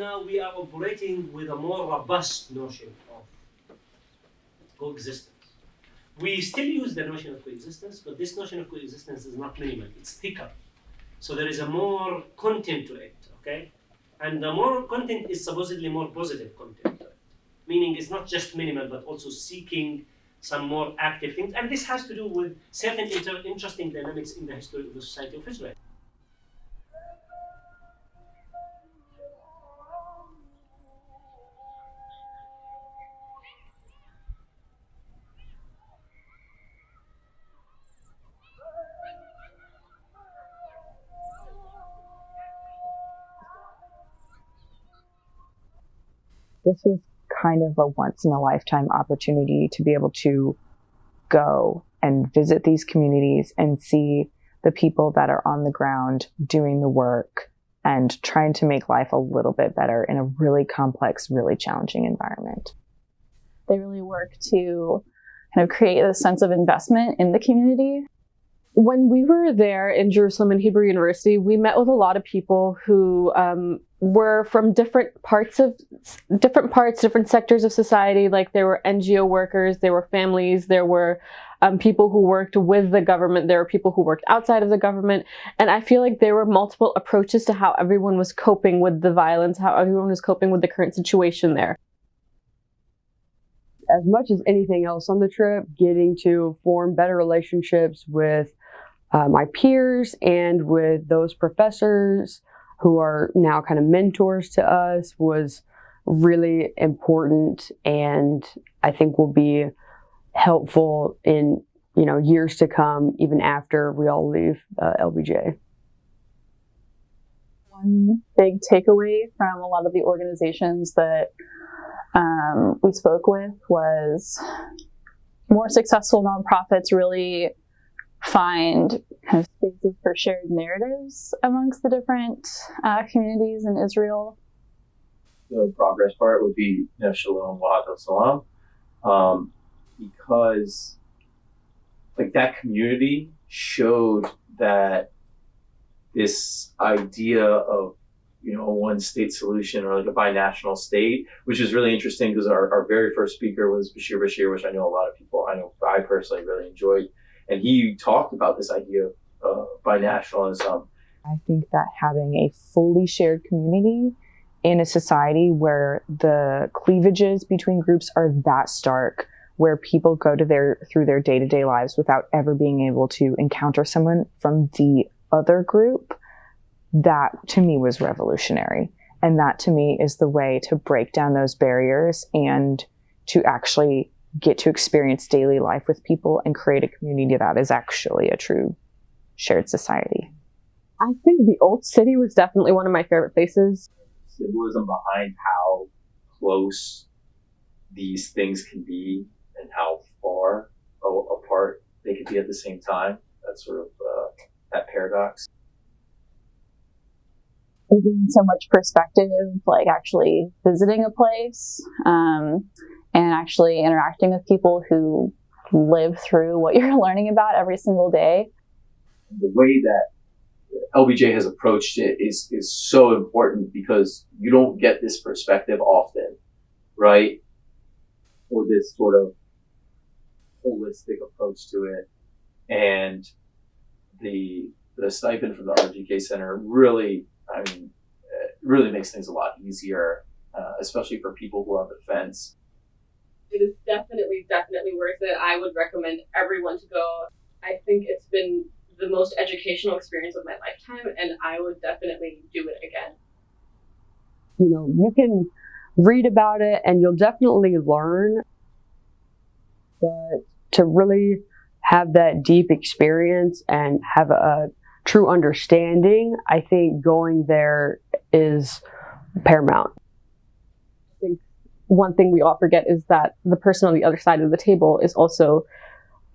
now we are operating with a more robust notion of coexistence. We still use the notion of coexistence, but this notion of coexistence is not minimal, it's thicker. So there is a more content to it, okay? And the more content is supposedly more positive content to it, meaning it's not just minimal, but also seeking some more active things. And this has to do with certain interesting dynamics in the history of the Society of Israel. This was kind of a once in a lifetime opportunity to be able to go and visit these communities and see the people that are on the ground doing the work and trying to make life a little bit better in a really complex, really challenging environment. They really work to kind of create a sense of investment in the community. When we were there in Jerusalem and Hebrew University, we met with a lot of people who were from different sectors of society. Like there were NGO workers, there were families, there were people who worked with the government, there were people who worked outside of the government. And I feel like there were multiple approaches to how everyone was coping with the violence, how everyone was coping with the current situation there. As much as anything else on the trip, getting to form better relationships with my peers and with those professors who are now kind of mentors to us was really important, and I think will be helpful in years to come, even after we all leave LBJ. One big takeaway from a lot of the organizations that we spoke with was more successful nonprofits really find kind of spaces for shared narratives amongst the different communities in Israel. The progress part would be Nef Shalom Wa'ad Salam, because like that community showed that this idea of a one state solution or like a binational state, which is really interesting because our very first speaker was Bashir Bashir, which I know a lot of people, I personally really enjoyed. And he talked about this idea of binationalism. I think that having a fully shared community in a society where the cleavages between groups are that stark, where people go through their day-to-day lives without ever being able to encounter someone from the other group, that to me was revolutionary. And that to me is the way to break down those barriers and to actually get to experience daily life with people and create a community that is actually a true shared society. I think the Old City was definitely one of my favorite places. Symbolism behind how close these things can be and how far apart they could be at the same time. That's sort of that paradox. Giving so much perspective, like actually visiting a place, and actually interacting with people who live through what you're learning about every single day. The way that LBJ has approached it is so important because you don't get this perspective often, right? Or this sort of holistic approach to it. And the stipend from the RGK Center really makes things a lot easier, especially for people who are on the fence. It is definitely worth it. I would recommend everyone to go. I think it's been the most educational experience of my lifetime, and I would definitely do it again. You can read about it and you'll definitely learn, but to really have that deep experience and have a true understanding, I think going there is paramount. I think one thing we all forget is that the person on the other side of the table is also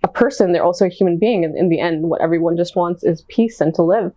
a person. They're also a human being. And in the end, what everyone just wants is peace and to live.